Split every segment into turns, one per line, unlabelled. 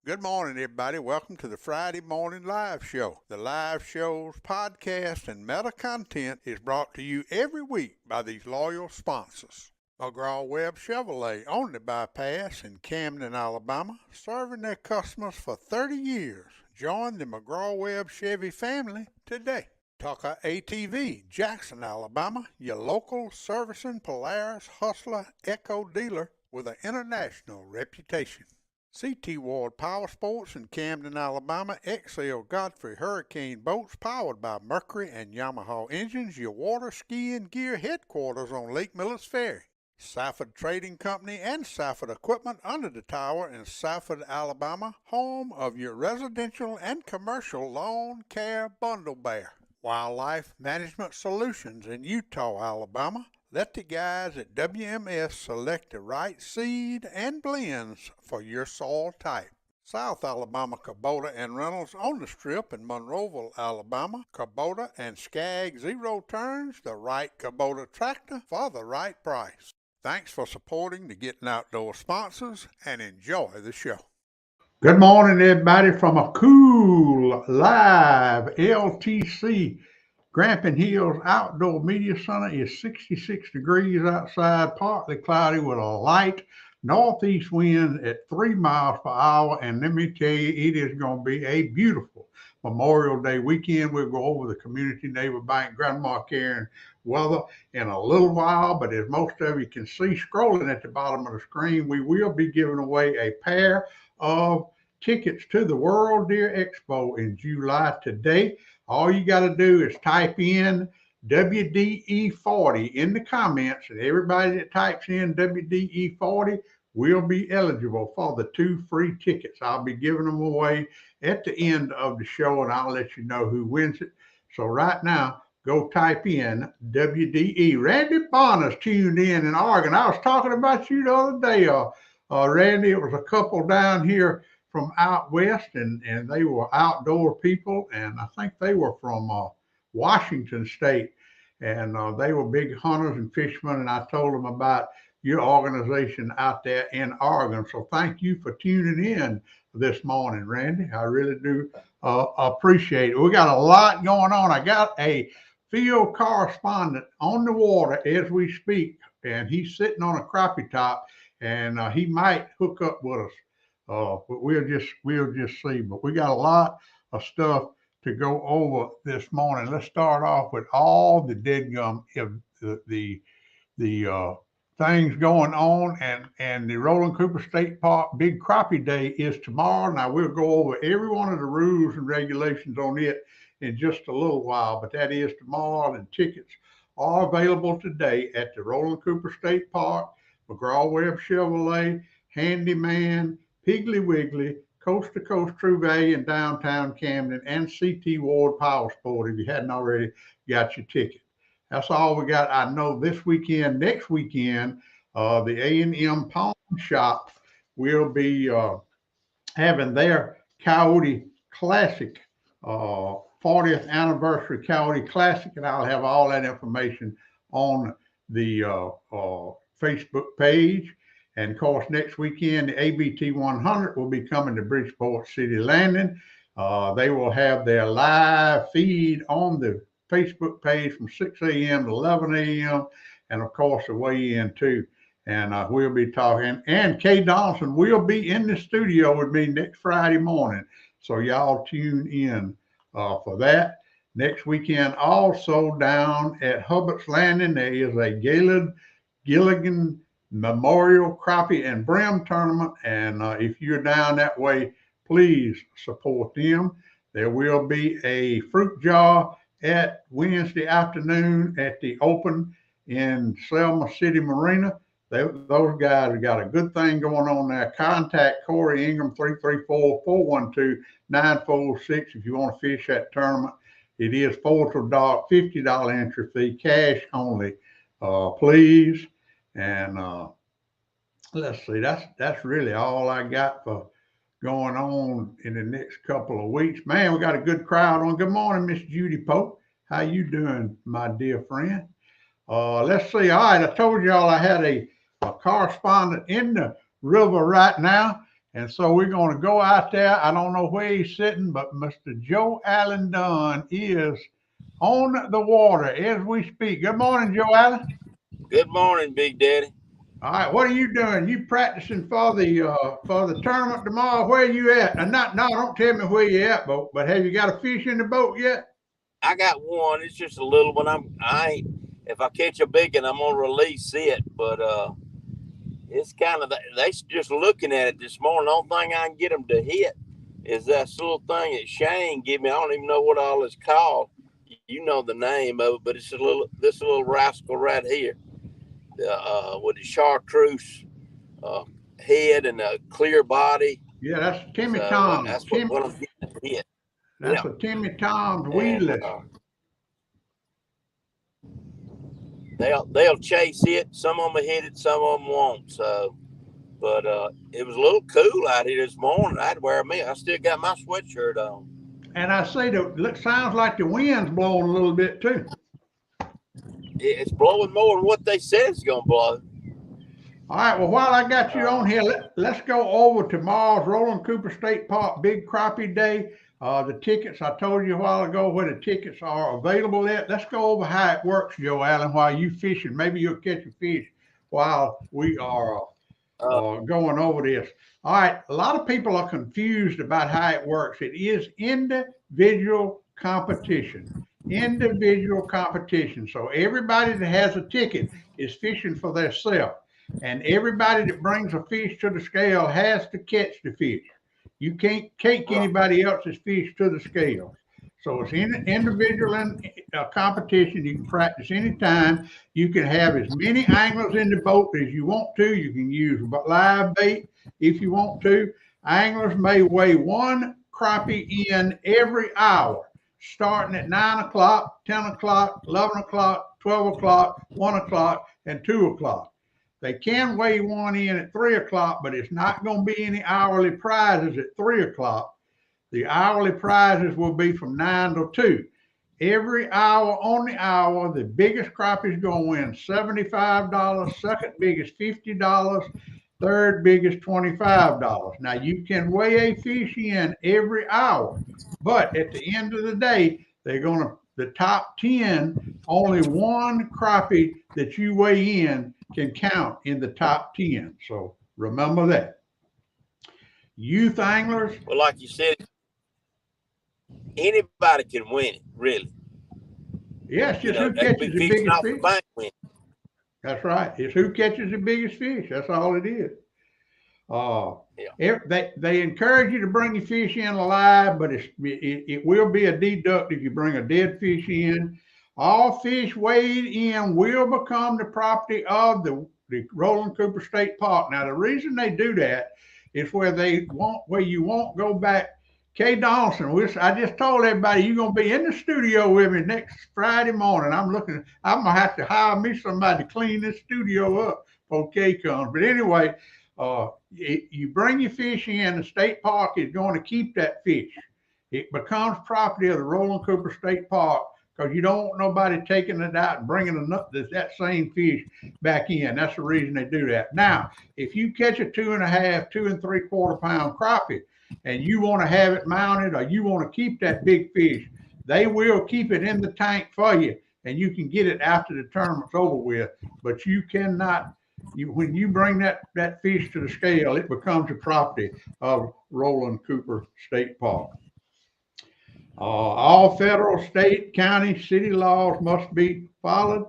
Good morning, everybody. Welcome to the Friday Morning Live Show. The live show's podcast and meta content is brought to you every week by these loyal sponsors. McGraw-Webb Chevrolet on the bypass in Camden, Alabama, serving their customers for 30 years. Join the McGraw-Webb Chevy family today. Tucker ATV, Jackson, Alabama, your local servicing Polaris Hustler Echo dealer with an international reputation. CT Ward Power Sports in Camden, Alabama, XL Godfrey Hurricane Boats powered by Mercury and Yamaha engines, your water skiing gear headquarters on Lake Millis Ferry. Safford Trading Company and Safford Equipment under the tower in Safford, Alabama, home of your residential and commercial lawn care bundle bear. Wildlife Management Solutions in Eutaw, Alabama. Let the guys at WMS select the right seed and blends for your soil type. South Alabama Kubota and Reynolds on the Strip in Monroeville, Alabama. Kubota and Skag Zero Turns, the right Kubota tractor for the right price. Thanks for supporting the Gettin Outdoor sponsors and enjoy the show. Good morning, everybody, from a cool, live LTC Grampian Hills Outdoor Media Center. Is 66 degrees outside, partly cloudy with a light northeast wind at 3 miles per hour. And let me tell you, it is going to be a beautiful Memorial Day weekend. We'll go over the Community Neighbor Bank Grandma Karen weather in a little while. But as most of you can see scrolling at the bottom of the screen, we will be giving away a pair of tickets to the World Deer Expo in July today. All you got to do is type in WDE40 in the comments, and everybody that types in WDE40 will be eligible for the 2 free tickets. I'll be giving them away at the end of the show, and I'll let you know who wins it. So right now, go type in WDE. Randy Bonner's tuned in Oregon. I was talking about you the other day, Randy. It was a couple down here from out west, and they were outdoor people, and I think they were from Washington State, and they were big hunters and fishermen, and I told them about your organization out there in Oregon. So thank you for tuning in this morning, Randy. I really do appreciate it. We got a lot going on. I got a field correspondent on the water as we speak, and he's sitting on a crappie top, and he might hook up with us. But we'll just see. But we got a lot of stuff to go over this morning. Let's start off with all the deadgum of the things going on, and the Roland Cooper State Park Big Crappie Day is tomorrow. Now we'll go over every one of the rules and regulations on it in just a little while, but that is tomorrow, and tickets are available today at the Roland Cooper State Park, McGraw-Webb Chevrolet, Handyman, Piggly Wiggly, Coast to Coast True Value in downtown Camden, and CT Ward Power Sport if you hadn't already got your ticket. That's all we got. I know this weekend, next weekend, the A&M Pawn Shop will be having their Coyote Classic, 40th anniversary Coyote Classic, and I'll have all that information on the Facebook page. And of course, next weekend, the ABT 100 will be coming to Bridgeport City Landing. They will have their live feed on the Facebook page from 6 a.m. to 11 a.m. And of course, the weigh in too. And we'll be talking. And Kay Donaldson will be in the studio with me next Friday morning. So y'all tune in for that. Next weekend, also down at Hubbart's Landing, there is a Gilligan Memorial Crappie and Brim Tournament. And if you're down that way, please support them. There will be a fruit jar at Wednesday afternoon at the Open in Selma City Marina. Those guys have got a good thing going on there. Contact Corey Ingram, 334-412-9406 if you want to fish that tournament. It is 4 till dark, $50 entry fee, cash only, please. And let's see, that's really all I got for going on in the next couple of weeks. Man, we got a good crowd on. Good morning, Miss Judy Pope. How you doing, my dear friend? Let's see. All right, I told y'all I had a correspondent in the river right now, and so we're going to go out there. I don't know where he's sitting, but Mr. Joe Allen Dunn is on the water as we speak. Good morning, Joe Allen.
Good morning, Big Daddy.
All right, what are you doing? You practicing for the tournament tomorrow? Where are you at? And don't tell me where you at, but have you got a fish in the boat yet?
I got one. It's just a little one. If I catch a big one, I'm gonna release it. But it's kind of they just looking at it this morning. The only thing I can get them to hit is that little thing that Shane gave me. I don't even know what all it's called. You know the name of it, but it's this little rascal right here. With the chartreuse head and a clear body.
Yeah, that's Timmy Tom.
That's what I'm getting to hit.
That's a Timmy Tom's wheeler.
They'll chase it. Some of them hit it, some of them won't. So, but it was a little cool out here this morning. I still got my sweatshirt on.
And I say sounds like the wind's blowing a little bit too.
It's blowing more than what they said it's going to blow.
All right. Well, while I got you on here, let's go over tomorrow's Roland Cooper State Park Big Crappie Day. The tickets, I told you a while ago where the tickets are available at. Let's go over how it works, Joe Allen, while you fishing. Maybe you'll catch a fish while we are going over this. All right. A lot of people are confused about how it works. It is individual competition. So everybody that has a ticket is fishing for themselves, and everybody that brings a fish to the scale has to catch the fish. You can't take anybody else's fish to the scale. So it's individual competition. You can practice anytime. You can have as many anglers in the boat as you want to. You can use live bait if you want to. Anglers may weigh one crappie in every hour, starting at 9 o'clock, 10 o'clock, 11 o'clock, 12 o'clock, 1 o'clock, and 2 o'clock. They can weigh one in at 3 o'clock, but it's not going to be any hourly prizes at 3 o'clock. The hourly prizes will be from 9 to 2. Every hour on the hour, the biggest crappie is going to win $75, second biggest $50, third biggest $25. Now, you can weigh a fish in every hour, but at the end of the day, the top 10, only one crappie that you weigh in can count in the top 10. So remember that. Youth anglers.
Well, like you said, anybody can win it, really.
Yes, just who catches the biggest fish. That's right. It's who catches the biggest fish. That's all it is. They encourage you to bring your fish in alive, but it will be a deduct if you bring a dead fish in. All fish weighed in will become the property of the Roland Cooper State Park. Now, the reason they do that is where you won't go back. Kay Donaldson, I just told everybody you're going to be in the studio with me next Friday morning. I'm going to have to hire me somebody to clean this studio up before Kay comes. But anyway, you bring your fish in, the state park is going to keep that fish. It becomes property of the Roland Cooper State Park because you don't want nobody taking it out and bringing that same fish back in. That's the reason they do that. Now, if you catch a 2.5, 2 3/4 pound crappie, and you want to have it mounted or you want to keep that big fish, they will keep it in the tank for you, and you can get it after the tournament's over with. But you cannot, when you bring that fish to the scale, it becomes a property of Roland Cooper State Park. All federal, state, county, city laws must be followed.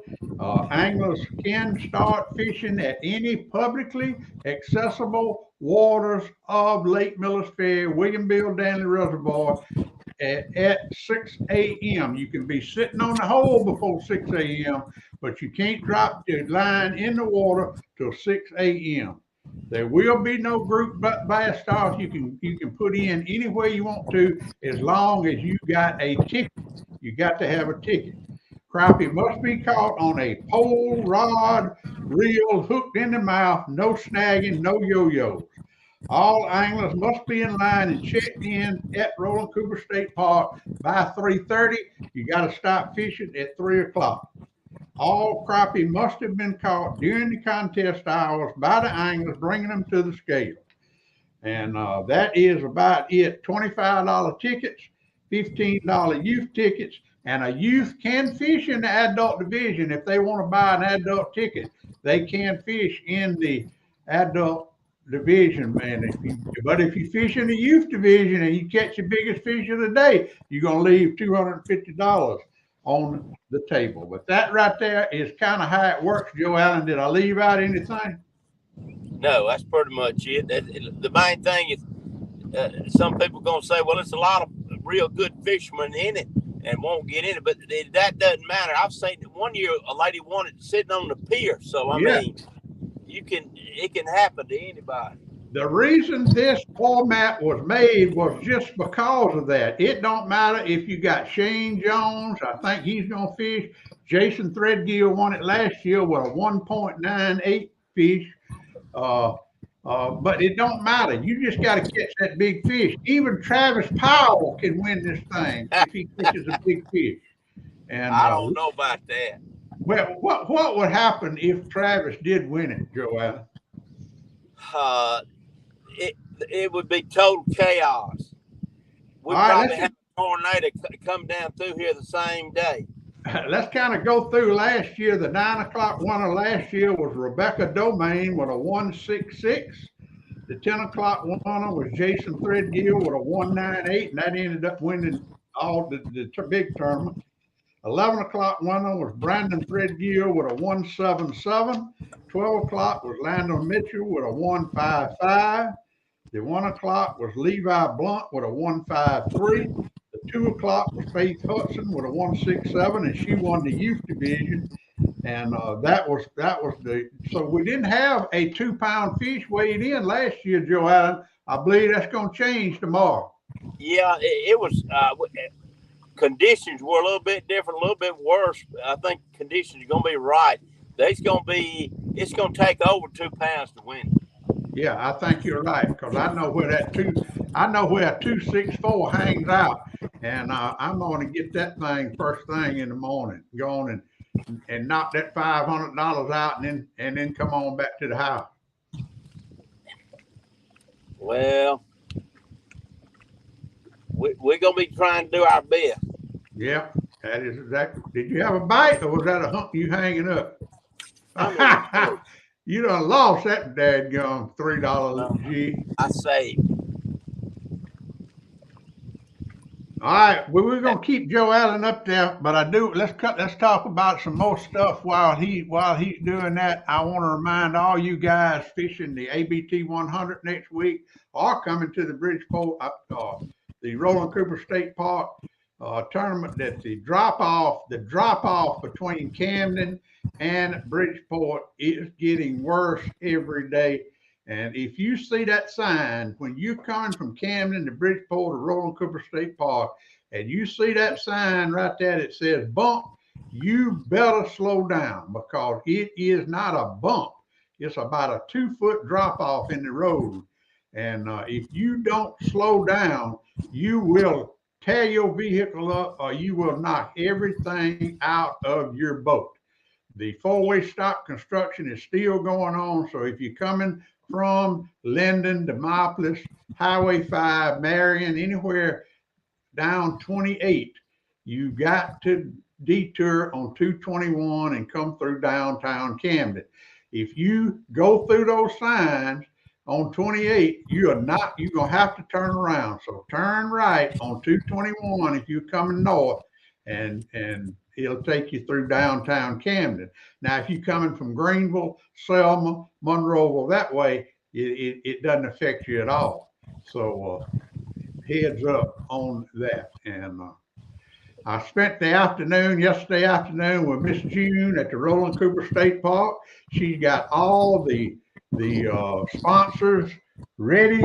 Anglers can start fishing at any publicly accessible waters of Lake Miller's Ferry, William Bill Danley Reservoir at 6 a.m. You can be sitting on the hole before 6 a.m., but you can't drop the line in the water till 6 a.m. There will be no group bass stars you can put in anywhere you want to, as long as you got a ticket. You got to have a ticket. Crappie must be caught on a pole, rod, reel, hooked in the mouth, no snagging, no yo-yos. All anglers must be in line and checked in at Roland Cooper State Park by 3:30. You got to stop fishing at 3 o'clock. All crappie must have been caught during the contest hours by the anglers, bringing them to the scale. And that is about it. $25 tickets, $15 youth tickets, and a youth can fish in the adult division. If they want to buy an adult ticket, they can fish in the adult division, man. But if you fish in the youth division and you catch the biggest fish of the day, you're going to leave $250 on the table. But that right there is kind of how it works, Joe Allen. Did I leave out anything?
No, that's pretty much it. The main thing is some people going to say, well, it's a lot of real good fishermen in it and won't get in it, but that doesn't matter. I've seen one year a lady wanted sitting on the pier. So, I mean, it can happen to anybody.
The reason this format was made was just because of that. It don't matter if you got Shane Jones. I think he's going to fish. Jason Threadgill won it last year with a 1.98 fish. But it don't matter. You just got to catch that big fish. Even Travis Powell can win this thing if he catches a big fish. And
I don't know about that.
Well, what would happen if Travis did win it, Joe Allen?
It would be total chaos. We'd probably have a tornado come down through here the same day.
Let's kind of go through last year. The 9 o'clock winner last year was Rebecca Domain with a 1.66. The 10 o'clock winner was Jason Threadgill with a 1.98, and that ended up winning all the big tournament. 11 o'clock winner was Brandon Threadgill with a 1.77. 12 o'clock was Landon Mitchell with a 1.55. The 1 o'clock was Levi Blunt with a 1.53. The 2 o'clock was Faith Hudson with a 1.67, and she won the youth division. And that was so we didn't have a 2-pound fish weighed in last year, Joe Allen. I believe that's going to change tomorrow.
Yeah, it was. Conditions were a little bit different, a little bit worse. I think conditions are going to be right. It's going to take over 2 pounds to win.
Yeah, I think you're right, because I know where that 264 hangs out, and I'm going to get that thing first thing in the morning, going and knock that $500 out, and then come on back to the house.
Well, we're going to be trying to do our best.
Yeah, that is exactly. Did you have a bite, or was that a hump you hanging up? You done lost that dadgum $3 G.
I saved.
All right, well, we're gonna keep Joe Allen up there, but let's talk about some more stuff while he's doing that. I want to remind all you guys fishing the ABT 100 next week or coming to the Bridgeport, the Roland Cooper State Park tournament, that the drop off between Camden and Bridgeport is getting worse every day. And if you see that sign when you're coming from Camden to Bridgeport or Roland Cooper State Park, and you see that sign right there that says bump, you better slow down, because it is not a bump. It's about a 2-foot drop off in the road. And if you don't slow down, you will tear your vehicle up, or you will knock everything out of your boat. The 4-way stop construction is still going on. So if you're coming from Linden, Demopolis, Highway 5, Marion, anywhere down 28, you got to detour on 221 and come through downtown Camden. If you go through those signs on 28, you're going to have to turn around. So turn right on 221 if you're coming north, and it'll take you through downtown Camden. Now, if you're coming from Greenville, Selma, Monroeville, that way, it doesn't affect you at all. So heads up on that. And I spent the afternoon, yesterday afternoon, with Miss June at the Roland Cooper State Park. She's got all the sponsors ready.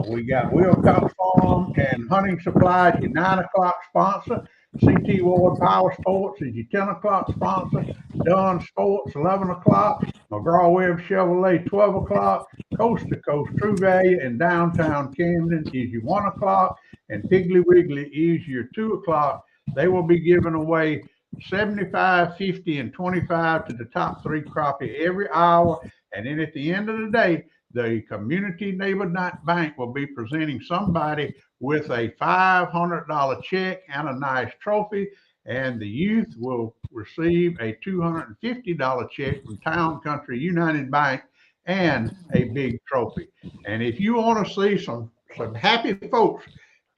We got Wilcox Farm and Hunting Supplies, your 9 o'clock sponsor. CT Ward Power Sports is your 10 o'clock sponsor. Dunn Sports, 11 o'clock. McGraw-Webb Chevrolet, 12 o'clock. Coast to Coast True Value in downtown Camden is your 1 o'clock. And Piggly Wiggly is your 2 o'clock. They will be giving away 75, 50, and 25 to the top 3 crappie every hour. And then at the end of the day, the Community Neighbor Bank will be presenting somebody with a $500 check and a nice trophy. And the youth will receive a $250 check from Town Country United Bank and a big trophy. And if you want to see some happy folks,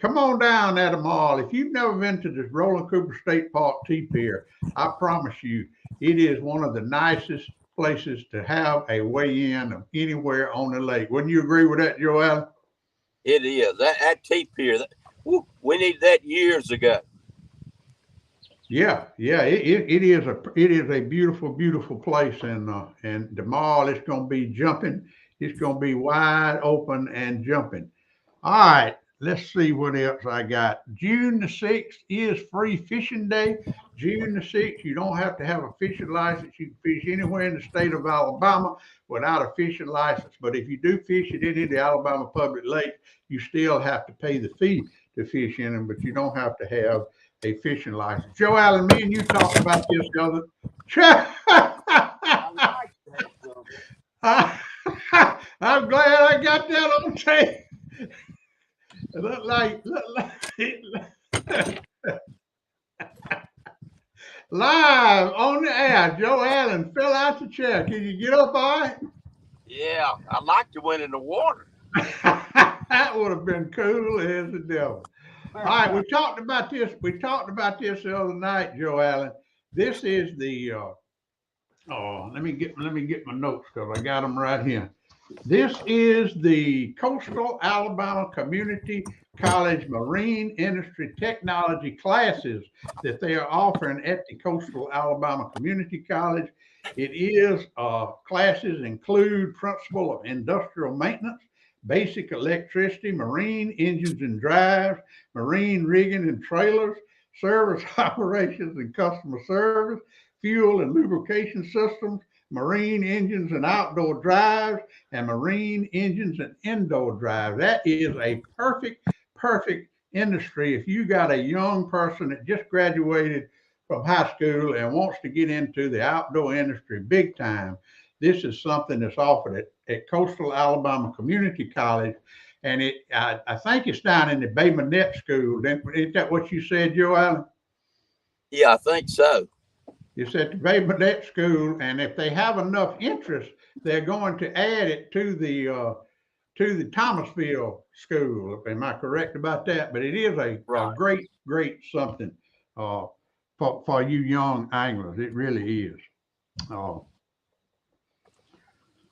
come on down at the mall. If you've never been to this Roland Cooper State Park T-Pier, I promise you, it is one of the nicest places to have a weigh-in of anywhere on the lake. Wouldn't you agree with that, Joel?
It is. That T-Pier, we needed that years ago.
Yeah, it is a beautiful, beautiful place, and the mall is going to be jumping. It's going to be wide open and jumping. All right, let's see what else I got. June the 6th is free fishing day. June the 6th, you don't have to have a fishing license. You can fish anywhere in the state of Alabama without a fishing license. But if you do fish at any of the Alabama public lakes, you still have to pay the fee to fish in them, but you don't have to have a fishing license. Joe Allen, me and you talked about this the other. I'm glad I got that on tape. Look like live on the air. Joe Allen fell out the chair. Can you get up all right?
Yeah, I'd like to win in the water.
That would have been cool as the devil. All right, we talked about this. We talked about this the other night, Joe Allen. This is the. Let me get my notes because I got them right here. This is the Coastal Alabama Community College Marine Industry Technology classes that they are offering at the Coastal Alabama Community College. It is classes include Principle of Industrial Maintenance, Basic Electricity, Marine Engines and Drives, Marine Rigging and Trailers, Service Operations and Customer Service, Fuel and Lubrication Systems, Marine Engines and Outdoor Drives, and Marine Engines and Indoor Drives. That is a perfect industry if you got a young person that just graduated from high school and wants to get into the outdoor industry big time. This is something that's offered at Coastal Alabama Community College. And I think it's down in the Bay Minette School. Is that what you said, Joe Allen?
Yeah, I think so.
It's at the Bay Minette School, and if they have enough interest, they're going to add it to the Thomasville School. Am I correct about that? But it is a great something for you young anglers. It really is. All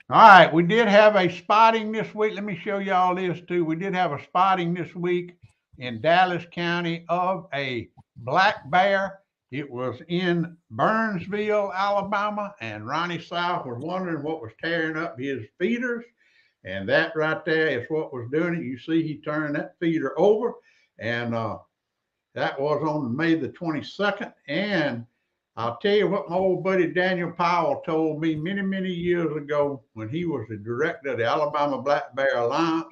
right, we did have a spotting this week. Let me show y'all this too. We did have a spotting this week in Dallas County of a black bear. It was in Burnsville, Alabama, and Ronnie South was wondering what was tearing up his feeders. And that right there is what was doing it. You see he turned that feeder over, and that was on May the 22nd. And I'll tell you what my old buddy Daniel Powell told me many years ago when he was the director of the Alabama Black Bear Alliance.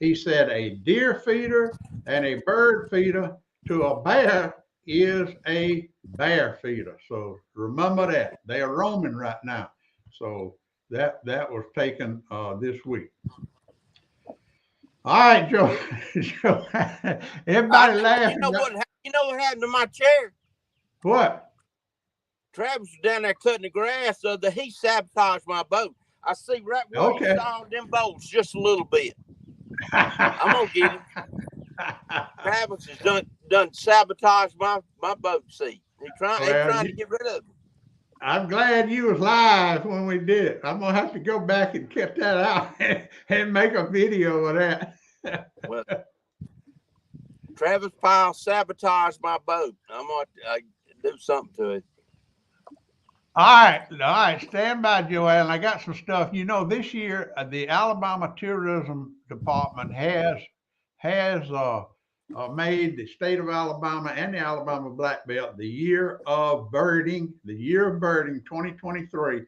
He said a deer feeder and a bird feeder to a bear is a bear feeder. So remember that. They are roaming right now. So that was taken this week. All right, Joe. Joe, everybody laughing.
You know what happened to my chair?
What?
Travis was down there cutting the grass, so that he sabotaged my boat. I see right where he sawed them bolts just a little bit. I'm gonna get him. Travis has done sabotaged my boat seat. He's trying to get rid of it.
I'm glad you was live when we did it. I'm gonna have to go back and cut that out and make a video of that.
Well, Travis Pyle sabotaged my boat. I'm gonna do something to it.
All right. Stand by, Joanne. I got some stuff. You know, this year the Alabama Tourism Department has made the state of Alabama and the Alabama Black Belt the year of birding 2023.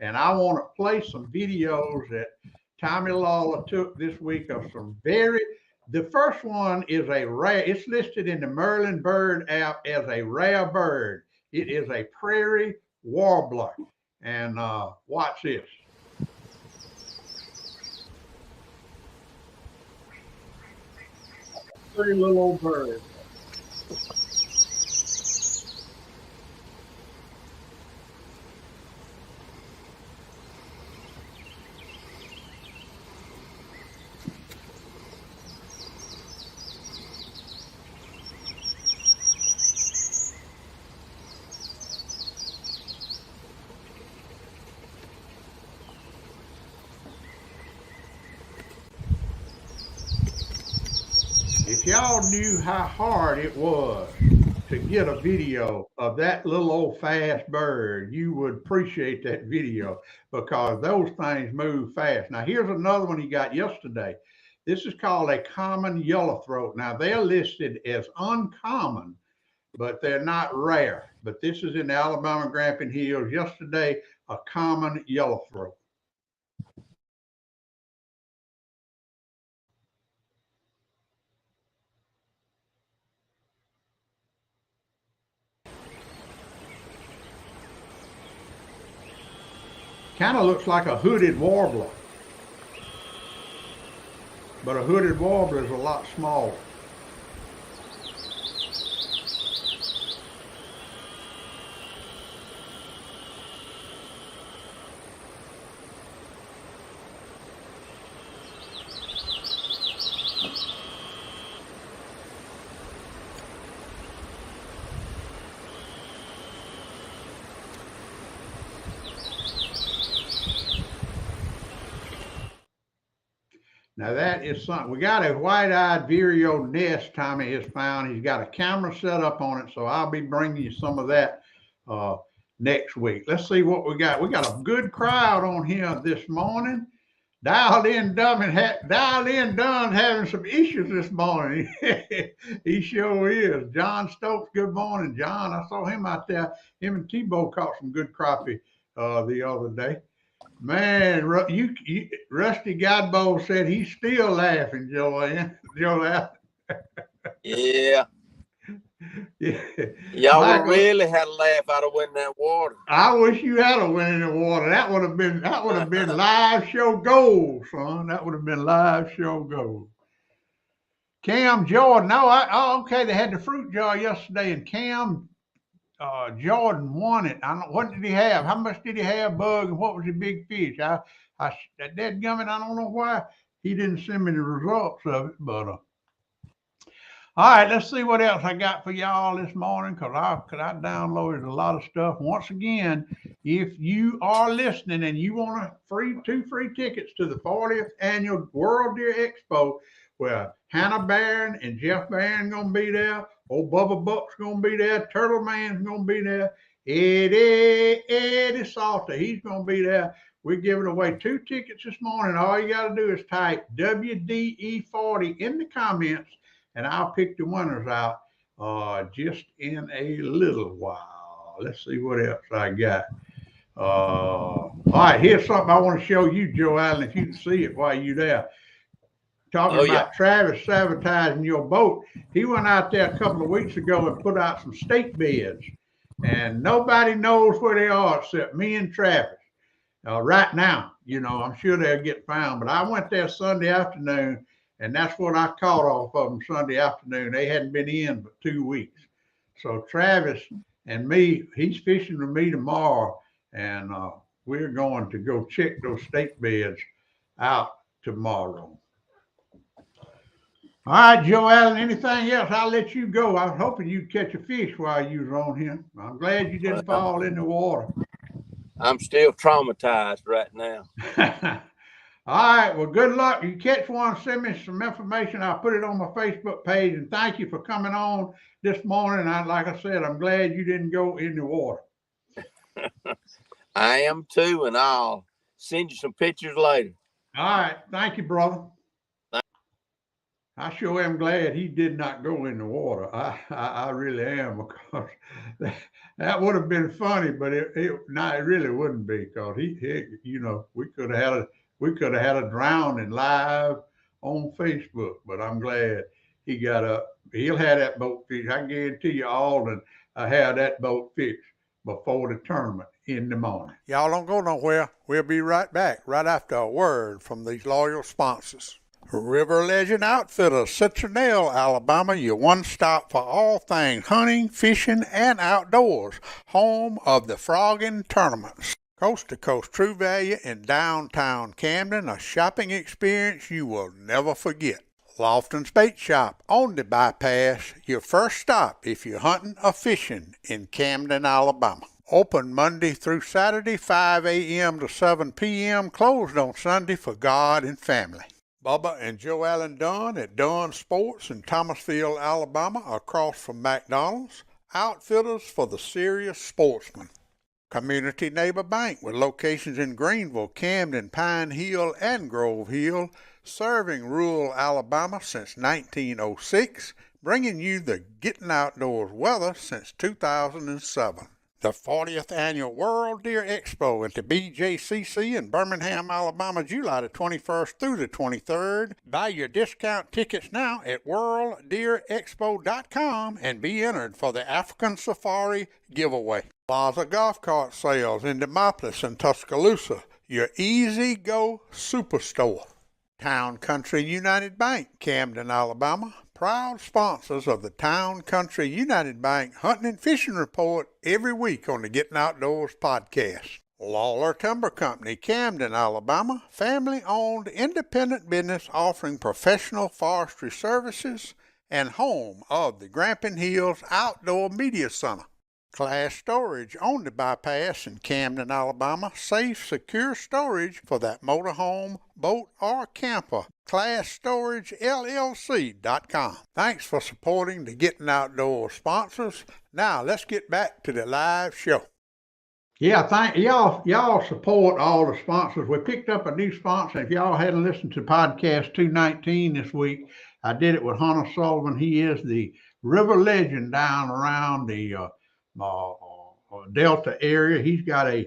And I want to play some videos that Tommy Lawler took this week of some the first one is a rare, it's listed in the Merlin Bird app as a rare bird. It is a prairie warbler. And watch this. Pretty little old bird. If y'all knew how hard it was to get a video of that little old fast bird, you would appreciate that video because those things move fast. Now, here's another one he got yesterday. This is called a common yellowthroat. Now, they're listed as uncommon, but they're not rare. But this is in the Alabama Grampian Hills. Yesterday, a common yellowthroat. Kind of looks like a hooded warbler, but a hooded warbler is a lot smaller. Now that is something. We got a white-eyed vireo nest Tommy has found. He's got a camera set up on it, so I'll be bringing you some of that next week. Let's see what we got. We got a good crowd on here this morning. Dialed in Dunn having some issues this morning. He sure is. John Stokes, good morning, John. I saw him out there. Him and T-Bo caught some good crappie the other day. Man, Rusty Godbowl said he's still laughing, Joanne.
Yeah. Y'all would really had a laugh out of winning that water.
I wish you had a win in the water. That would have been live show gold, son. That would have been live show gold. Cam Jordan. Okay. They had the fruit jar yesterday, and Cam Jordan won it. What did he have? How much did he have, Bug? And what was the big fish? That dadgummit, I don't know why he didn't send me the results of it, but all right, let's see what else I got for y'all this morning because I downloaded a lot of stuff. Once again, if you are listening and you want two free tickets to the 40th annual World Deer Expo, where Hannah Barron and Jeff Barron gonna be there. Old Bubba Buck's going to be there. Turtle Man's going to be there. Eddie Salter, he's going to be there. We're giving away 2 tickets this morning. All you got to do is type WDE40 in the comments, and I'll pick the winners out just in a little while. Let's see what else I got. All right, here's something I want to show you, Joe Allen, if you can see it while you're there. Talking about Travis sabotaging your boat. He went out there a couple of weeks ago and put out some stake beds, and nobody knows where they are except me and Travis. Right now, I'm sure they'll get found. But I went there Sunday afternoon, And that's what I caught off of them Sunday afternoon. They hadn't been in but 2 weeks. So Travis and me, he's fishing with me tomorrow, and we're going to go check those stake beds out tomorrow. All right, Joe Allen, anything else? I'll let you go. I was hoping you'd catch a fish while you was on here. I'm glad you didn't fall in the water.
I'm still traumatized right now.
All right, well, good luck. You catch one, send me some information. I'll put it on my Facebook page. And thank you for coming on this morning. Like I said, I'm glad you didn't go in the water.
I am too, and I'll send you some pictures later.
All right, thank you, brother. I sure am glad he did not go in the water. I really am, because that would have been funny, but it really wouldn't be, because he we could have had a drowning live on Facebook. But I'm glad he got up. He'll have that boat fixed. I guarantee you, Alden, I have that boat fixed before the tournament in the morning. Y'all don't go nowhere. We'll be right back right after a word from these loyal sponsors. River Legend Outfitters, Citronelle, Alabama, your one stop for all things hunting, fishing, and outdoors. Home of the Frogging Tournaments. Coast to coast true value in downtown Camden, a shopping experience you will never forget. Lofton's Bait Shop on the bypass, your first stop if you're hunting or fishing in Camden, Alabama. Open Monday through Saturday, 5 a.m. to 7 p.m., closed on Sunday for God and family. Bubba and Joe Allen Dunn at Dunn Sports in Thomasville, Alabama, across from McDonald's. Outfitters for the serious sportsman. Community Neighbor Bank with locations in Greenville, Camden, Pine Hill, and Grove Hill, serving rural Alabama since 1906, bringing you the Gettin Outdoors weather since 2007. The 40th Annual World Deer Expo at the BJCC in Birmingham, Alabama, July the 21st through the 23rd. Buy your discount tickets now at worlddeerexpo.com and be entered for the African Safari giveaway. Plaza Golf Cart Sales in Demopolis and Tuscaloosa, your easy-go superstore. Town Country United Bank, Camden, Alabama, proud sponsors of the Town Country United Bank Hunting and Fishing Report every week on the Gettin Outdoors podcast. Lawler Timber Company, Camden, Alabama, family-owned independent business offering professional forestry services and home of the Grampian Hills Outdoor Media Center. Class Storage on the bypass in Camden, Alabama. Safe, secure storage for that motorhome, boat, or camper. ClassStorageLLC.com. Thanks for supporting the Gettin Outdoors sponsors. Now let's get back to the live show. Yeah, thank y'all. Y'all support all the sponsors. We picked up a new sponsor. If y'all hadn't listened to podcast 219 this week, I did it with Hunter Sullivan. He is the river legend down around the Delta area. He's got a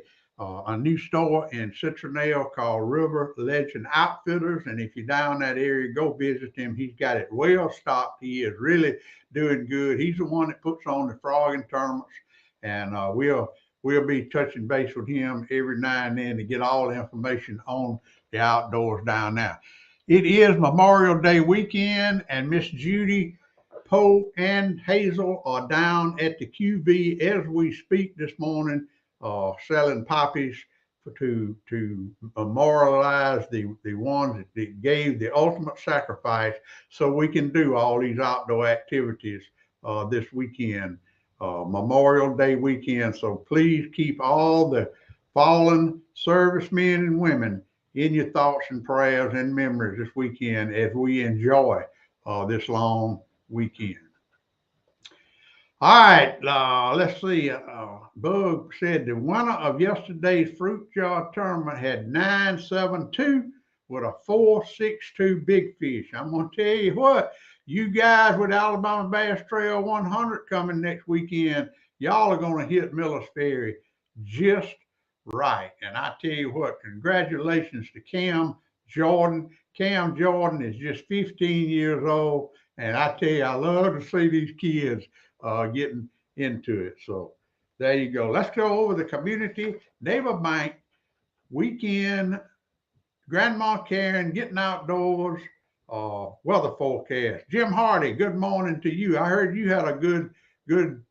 new store in Citronelle called River Legend Outfitters, and if you're down that area, go visit him. He's got it well stocked. He is really doing good. He's the one that puts on the frogging tournaments, and we'll be touching base with him every now and then to get all the information on the outdoors down there. It is Memorial Day weekend, and Miss Judy, Poe, and Hazel are down at the QV as we speak this morning, selling poppies to memorialize the ones that gave the ultimate sacrifice so we can do all these outdoor activities this weekend, Memorial Day weekend. So please keep all the fallen servicemen and women in your thoughts and prayers and memories this weekend as we enjoy this long weekend. All right, let's see. Bug said the winner of yesterday's fruit jar tournament had 972 with a 462 big fish. I'm going to tell you what, you guys with Alabama Bass Trail 100 coming next weekend, y'all are going to hit Miller's Ferry just right. And I tell you what, congratulations to Cam Jordan. Cam Jordan is just 15 years old. And I tell you, I love to see these kids getting into it. So there you go. Let's go over the Community Neighbor Bank weekend. Grandma Karen Gettin Outdoors weather forecast. Jim Hardy, good morning to you. I heard you had a good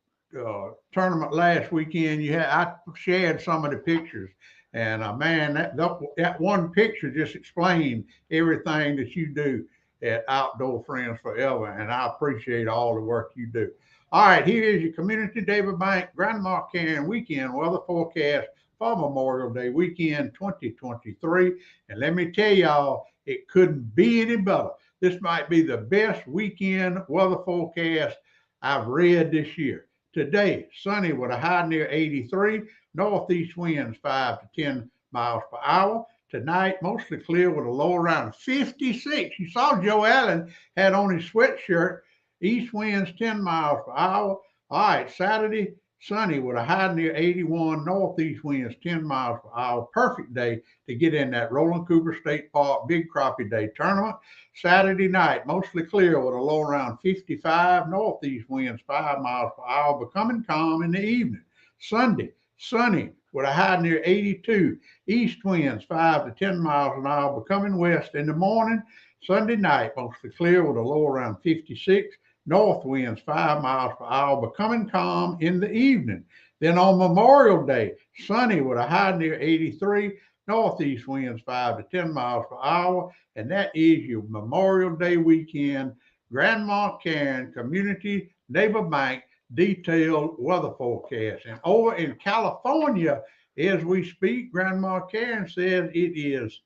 tournament last weekend. I shared some of the pictures, and man, that one picture just explained everything that you do at Outdoor Friends Forever, and I appreciate all the work you do. All right, here is your Community David Bank Grandma Karen weekend weather forecast for Memorial Day weekend 2023. And let me tell y'all, it couldn't be any better. This might be the best weekend weather forecast I've read this year. Today, sunny with a high near 83, northeast winds 5 to 10 miles per hour. Tonight, mostly clear with a low around 56. You saw Joe Allen had on his sweatshirt. East winds 10 miles per hour. All right, Saturday, sunny with a high near 81, northeast winds 10 miles per hour. Perfect day to get in that Roland Cooper State Park Big Crappie Day tournament. Saturday night, mostly clear with a low around 55, northeast winds 5 miles per hour, becoming calm in the evening. Sunday, sunny with a high near 82, east winds 5 to 10 miles an hour, becoming west in the morning. Sunday night, mostly clear with a low around 56, north winds 5 miles per hour, becoming calm in the evening. Then on Memorial Day, sunny with a high near 83, northeast winds 5 to 10 miles per hour. And that is your Memorial Day weekend Grandma Karen Community Neighbor Bank detailed weather forecast. And over in California, as we speak, Grandma Karen says it is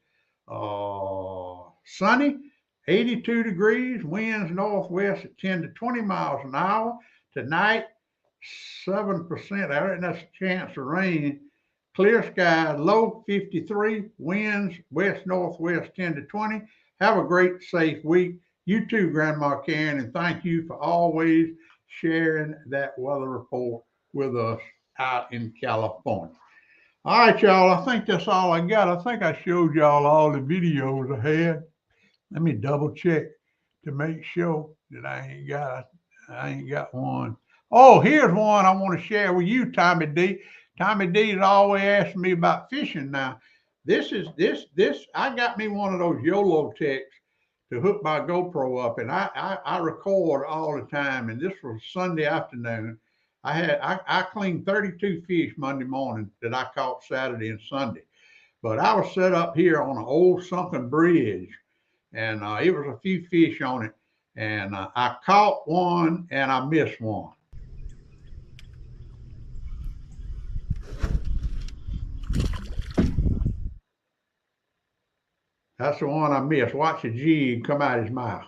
sunny, 82 degrees, winds northwest at 10 to 20 miles an hour. Tonight, 7%, I reckon that's a chance of rain. Clear sky, low 53, winds west-northwest 10 to 20. Have a great, safe week. You too, Grandma Karen, and thank you for always sharing that weather report with us out in California. All right, y'all, I think that's all I got. I think I showed y'all all the videos I had. Let me double check to make sure that I ain't got one. Oh, here's one I want to share with you, Tommy D. Tommy D is always asking me about fishing now. I got me one of those YOLO techs to hook my GoPro up, and I record all the time. And this was Sunday afternoon. I cleaned 32 fish Monday morning that I caught Saturday and Sunday. But I was set up here on an old sunken bridge, and it was a few fish on it. And I caught one and I missed one. That's the one I missed. Watch the jig come out his mouth.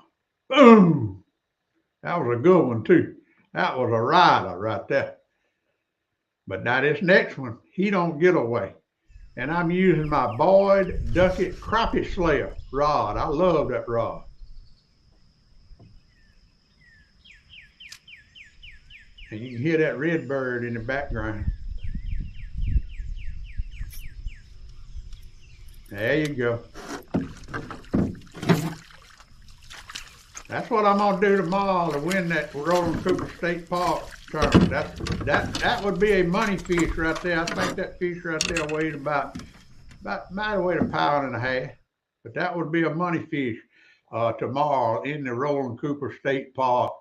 Boom! That was a good one too. That was a rider right there. But now this next one, he don't get away. And I'm using my Boyd Duckett Crappie Slayer rod. I love that rod. And you can hear that red bird in the background. There you go. That's what I'm gonna do tomorrow to win that Roland Cooper State Park tournament. That would be a money fish right there. I think that fish right there weighed about might weigh a pound and a half, but that would be a money fish tomorrow in the Roland Cooper State Park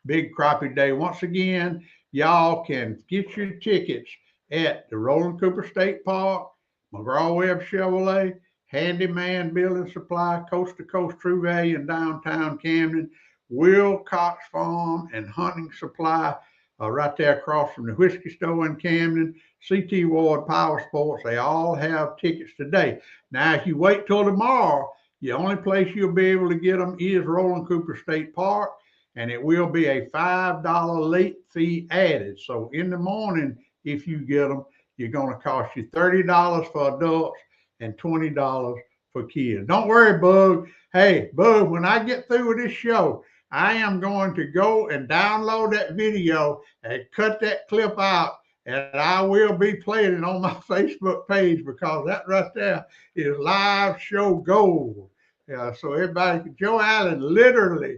Big Crappie Day. Once again, y'all can get your tickets at the Roland Cooper State Park, McGraw-Webb Chevrolet, Handyman Building Supply, Coast to Coast True Value in downtown Camden, Will Cox Farm and Hunting Supply right there across from the whiskey store in Camden, CT Ward Power Sports. They all have tickets today. Now, if you wait till tomorrow, the only place you'll be able to get them is Roland Cooper State Park, and it will be a $5 late fee added. So in the morning, if you get them, you're going to cost you $30 for adults and $20 for kids. Don't worry, Bug. Hey, Bug, when I get through with this show, I am going to go and download that video and cut that clip out, and I will be playing it on my Facebook page because that right there is live show gold. So everybody, Joe Allen literally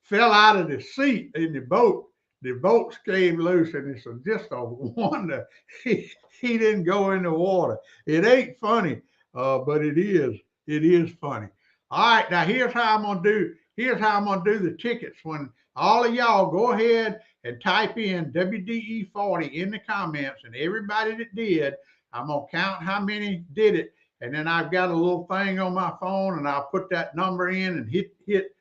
fell out of the seat in the boat. The boat came loose, and it's just a wonder he didn't go in the water. It ain't funny, but it is funny. All right, now here's how I'm gonna do the tickets. When all of y'all go ahead and type in WDE 40 in the comments, and everybody that did, I'm gonna count how many did it, and then I've got a little thing on my phone, and I'll put that number in and hit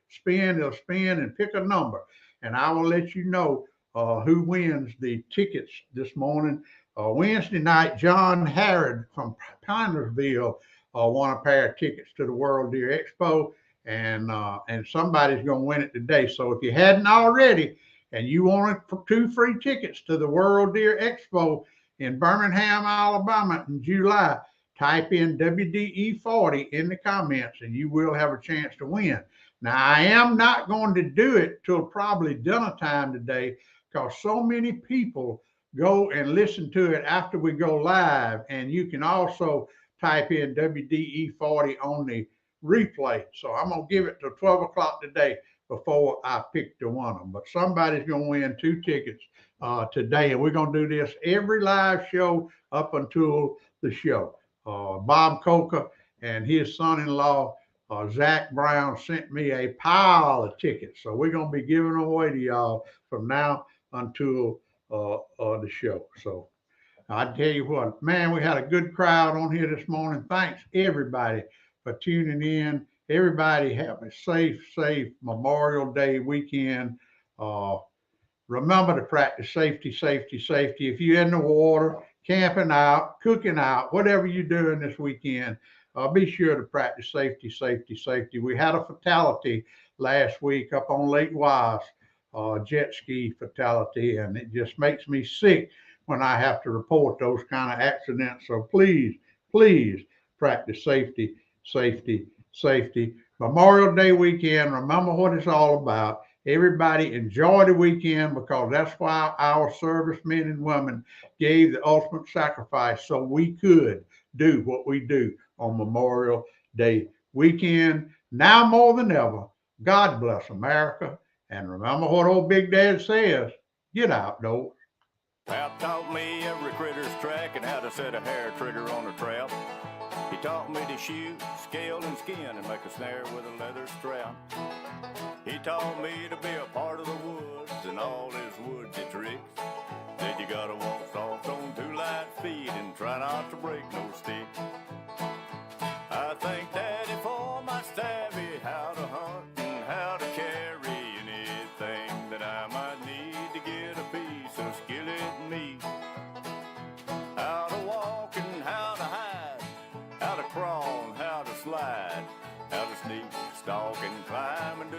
spin. It'll spin and pick a number, and I will let you know who wins the tickets this morning. Wednesday night, John Harrod from Pinersville won a pair of tickets to the World Deer Expo, and somebody's going to win it today. So if you hadn't already, and you wanted 2 free tickets to the World Deer Expo in Birmingham, Alabama in July, type in WDE 40 in the comments, and you will have a chance to win. Now, I am not going to do it till probably dinner time today because so many people go and listen to it after we go live, and you can also type in WDE 40 on the replay. So I'm going to give it till 12 o'clock today before I pick the one of them. But somebody's going to win 2 tickets today. And we're going to do this every live show up until the show. Bob Coker and his son-in-law, Zach Brown, sent me a pile of tickets. So we're going to be giving them away to y'all from now until the show. So I tell you what, man, we had a good crowd on here this morning. Thanks everybody for tuning in. Everybody have a safe Memorial Day weekend. Uh, Remember to practice safety, safety, safety. If you're in the water, camping out, cooking out, whatever you're doing this weekend, be sure to practice safety, safety, safety. We had a fatality last week up on Lake Wise, jet ski fatality, and it just makes me sick when I have to report those kind of accidents. So please practice safety, safety, safety. Memorial Day weekend, remember what it's all about. Everybody enjoy the weekend because that's why our servicemen and women gave the ultimate sacrifice so we could do what we do on Memorial Day weekend. Now more than ever, God bless America. And remember what old Big Dad says, get outdoors.
Pap taught me every critter's track and how to set a hair trigger on a trap. He taught me to shoot, scale, and skin and make a snare with a leather strap. He taught me to be a part of the woods and all his woodsy tricks. Said you gotta walk soft on 2 light feet and try not to break no stick. I thank Daddy for my savvy, how to hunt and how to carry anything that I might need to get a piece of skillet meat. How to walk and how to hide, how to crawl and how to slide, how to sneak, stalk, and climb and